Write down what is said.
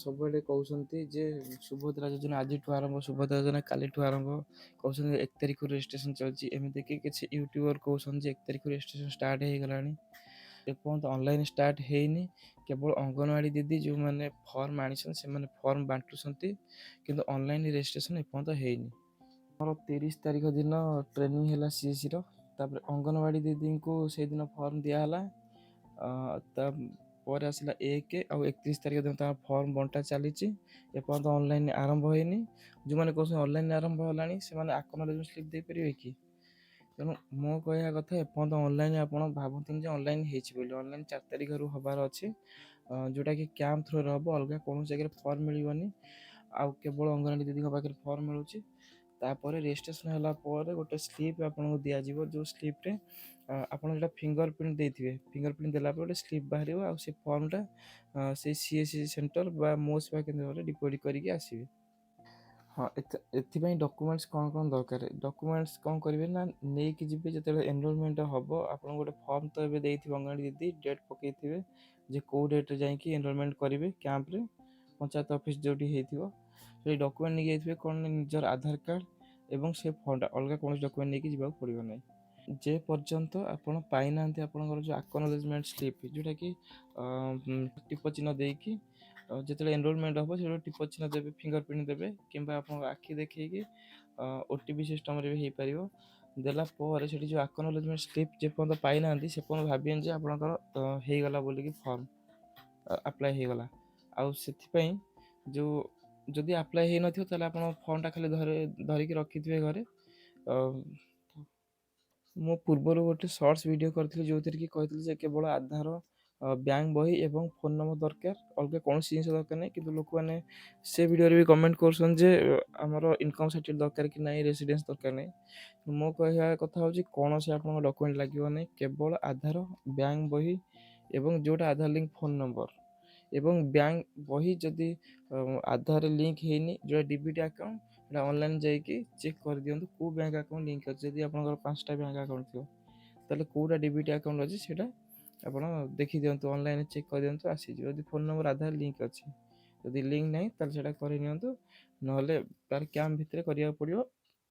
ସବୁଆଡେ କହୁଛନ୍ତି ଯେ ସୁଭଦ୍ରା ଯୋଜନା ଆଜିଠୁ ଆରମ୍ଭ, ସୁଭଦ୍ରା ଯୋଜନା କାଲିଠୁ ଆରମ୍ଭ, କହୁଛନ୍ତି 1 ତାରିଖରୁ ରେଜିଷ୍ଟ୍ରେସନ ଚାଲିଛି। ଏମିତିକି କିଛି ୟୁଟ୍ୟୁବର କହୁଛନ୍ତି ଯେ 1 ତାରିଖରୁ ରେଜିଷ୍ଟ୍ରେସନ ଷ୍ଟାର୍ଟ ହେଇଗଲାଣି। ଏପର୍ଯ୍ୟନ୍ତ ଅନଲାଇନ୍ ଷ୍ଟାର୍ଟ ହେଇନି। କେବଳ ଅଙ୍ଗନବାଡ଼ି ଦିଦି ଯେଉଁମାନେ ଫର୍ମ ଆଣିଛନ୍ତି ସେମାନେ ଫର୍ମ ବାଣ୍ଟୁଛନ୍ତି, କିନ୍ତୁ ଅନଲାଇନ୍ ରେଜିଷ୍ଟ୍ରେସନ ଏପର୍ଯ୍ୟନ୍ତ ହେଇନି। ଆମର 30 ତାରିଖ ଦିନ ଟ୍ରେନିଂ ହେଲା CSCର। ତାପରେ ଅଙ୍ଗନବାଡ଼ି ଦିଦିଙ୍କୁ ସେଇଦିନ ଫର୍ମ ଦିଆହେଲା। ତାପରେ ଆସିଲା 1 ଆଉ 31 ତାରିଖ ଦିନ ତାଙ୍କ ଫର୍ମ ବଣ୍ଟା ଚାଲିଛି। ଏପର୍ଯ୍ୟନ୍ତ ଅନଲାଇନ୍ ଆରମ୍ଭ ହେଇନି। ଯେଉଁମାନେ କହୁଛନ୍ତି ଅନଲାଇନ୍ ଆରମ୍ଭ ହେଲାଣି ସେମାନେ ଆକ୍ନଲେଜମେଣ୍ଟ ସ୍ଲିପ୍ ଦେଇପାରିବେ କି? ତେଣୁ ମୋ କହିବା କଥା, ଏପର୍ଯ୍ୟନ୍ତ ଅନଲାଇନ୍ ଆପଣ ଭାବନ୍ତୁନି ଯେ ଅନଲାଇନ୍ ହେଇଛି ବୋଲି। ଅନଲାଇନ୍ 4 ତାରିଖରୁ ହେବାର ଅଛି, ଯେଉଁଟାକି କ୍ୟାମ୍ପ ଥ୍ରୋରେ ହେବ। ଅଲଗା କୌଣସି ଜାଗାରେ ଫର୍ମ ମିଳିବନି। ଆଉ କେବଳ ଅଙ୍ଗନବାଡ଼ି ଦିଦିଙ୍କ ପାଖରେ ଫର୍ମ ମିଳୁଛି। ତାପରେ ରେଜିଷ୍ଟ୍ରେସନ ହେଲା ପରେ ଗୋଟେ ସ୍ଲିପ୍ ଆପଣଙ୍କୁ ଦିଆଯିବ, ଯେଉଁ ସ୍ଲିପ୍ରେ ଆପଣ ଯେଉଁଟା ଫିଙ୍ଗର ପ୍ରିଣ୍ଟ ଦେଇଥିବେ, ଫିଙ୍ଗର ପ୍ରିଣ୍ଟ ଦେଲା ପରେ ଗୋଟେ ସ୍ଲିପ୍ ବାହାରିବ। ଆଉ ସେ ଫର୍ମଟା ସେଇ CSC ସେଣ୍ଟର ବା ମୋ ସେବା କେନ୍ଦ୍ରରେ ଡିପୋଜିଟ୍ କରିକି ଆସିବେ। ହଁ, ଏଥିପାଇଁ ଡକୁମେଣ୍ଟସ୍ କ'ଣ ଦରକାର? ଡକୁମେଣ୍ଟସ୍ କ'ଣ କରିବେ ନା, ନେଇକି ଯିବେ। ଯେତେବେଳେ ଏନରୋଲମେଣ୍ଟ ହେବ, ଆପଣଙ୍କୁ ଗୋଟେ ଫର୍ମ ତ ଏବେ ଦେଇଥିବେ ଅଙ୍ଗନବାଡ଼ି ଦିଦି, ଡେଟ୍ ପକାଇଥିବେ ଯେ କେଉଁ ଡେଟ୍ରେ ଯାଇକି ଏନରୋଲମେଣ୍ଟ କରିବେ କ୍ୟାମ୍ପରେ, ପଞ୍ଚାୟତ ଅଫିସ୍ ଯେଉଁଠି ହେଇଥିବ। ସେଇ ଡକୁମେଣ୍ଟ ନେଇକି ଯାଇଥିବେ, କ'ଣ ନିଜର ଆଧାର କାର୍ଡ଼ ଏବଂ ସେ ଫର୍ମଟା। ଅଲଗା କୌଣସି ଡକୁମେଣ୍ଟ ନେଇକି ଯିବାକୁ ପଡ଼ିବ ନାହିଁ। ଯେ ପର୍ଯ୍ୟନ୍ତ ଆପଣ ପାଇନାହାନ୍ତି ଆପଣଙ୍କର ଯେଉଁ ଆକ୍ନଲେଜମେଣ୍ଟ ସ୍ଲିପ୍, ଯେଉଁଟାକି ଟିପ ଚିହ୍ନ ଦେଇକି ଯେତେବେଳେ ଏନରୋଲମେଣ୍ଟ ହେବ ସେତେବେଳେ ଟିପ ଚିହ୍ନ ଦେବେ, ଫିଙ୍ଗର ପ୍ରିଣ୍ଟ ଦେବେ, କିମ୍ବା ଆପଣଙ୍କ ଆଖି ଦେଖେଇକି OTP ସିଷ୍ଟମରେ ବି ହେଇପାରିବ। ଦେଲା ପରେ ସେଠି ଯେଉଁ ଆକ୍ନଲେଜମେଣ୍ଟ ସ୍ଲିପ୍ ଯେପର୍ଯ୍ୟନ୍ତ ପାଇନାହାନ୍ତି ସେ ପର୍ଯ୍ୟନ୍ତ ଭାବିବେନି ଯେ ଆପଣଙ୍କର ହେଇଗଲା ବୋଲିକି, ଫର୍ମ ଆପ୍ଲାଏ ହେଇଗଲା। ଆଉ ସେଥିପାଇଁ ଯେଉଁ ଯଦି ଆପ୍ଲାଏ ହେଇନଥିବ ତାହେଲେ ଆପଣ ଫର୍ମଟା ଖାଲି ଧରିକି ରଖିଥିବେ ଘରେ। ମୁଁ ପୂର୍ବରୁ ଗୋଟେ ସର୍ଟସ୍ ଭିଡ଼ିଓ କରିଥିଲି, ଯେଉଁଥିରେ କି କହିଥିଲି ଯେ କେବଳ ଆଧାର, ବ୍ୟାଙ୍କ ବହି ଏବଂ ଫୋନ୍ ନମ୍ବର ଦରକାର, ଅଲଗା କୌଣସି ଜିନିଷ ଦରକାର ନାହିଁ। କିନ୍ତୁ ଲୋକମାନେ ସେ ଭିଡ଼ିଓରେ ବି କମେଣ୍ଟ କରୁଛନ୍ତି ଯେ ଆମର ଇନକମ୍ ସାର୍ଟିଫିକେଟ୍ ଦରକାର କି ନାହିଁ, ରେସିଡେନ୍ସ ଦରକାର ନାହିଁ। ମୋ କହିବା କଥା ହେଉଛି କୌଣସି ଆପଣଙ୍କ ଡକୁମେଣ୍ଟ ଲାଗିବ ନାହିଁ। କେବଳ ଆଧାର, ବ୍ୟାଙ୍କ ବହି ଏବଂ ଯେଉଁଟା ଆଧାର ଲିଙ୍କ ଫୋନ୍ ନମ୍ବର ଏବଂ ବ୍ୟାଙ୍କ ବହି। ଯଦି ଆଧାରରେ ଲିଙ୍କ ହେଇନି, ଯେଉଁଟା DBT ଆକାଉଣ୍ଟ, ସେଇଟା ଅନଲାଇନ୍ ଯାଇକି ଚେକ୍ କରିଦିଅନ୍ତୁ କେଉଁ ବ୍ୟାଙ୍କ ଆକାଉଣ୍ଟ ଲିଙ୍କ ଅଛି। ଯଦି ଆପଣଙ୍କର 5ଟା ବ୍ୟାଙ୍କ ଆକାଉଣ୍ଟ ଥିବ, ତାହେଲେ କେଉଁଟା DBT ଆକାଉଣ୍ଟ ଅଛି ସେଇଟା ଆପଣ ଦେଖିଦିଅନ୍ତୁ, ଅନଲାଇନରେ ଚେକ୍ କରିଦିଅନ୍ତୁ, ଆସିଯିବ। ଯଦି ଫୋନ୍ ନମ୍ବର ଆଧାର ଲିଙ୍କ ଅଛି, ଯଦି ଲିଙ୍କ ନାହିଁ ତାହେଲେ ସେଇଟା କରିନିଅନ୍ତୁ। ନହେଲେ ତାର କ୍ୟାମ୍ପ ଭିତରେ କରିବାକୁ ପଡ଼ିବ।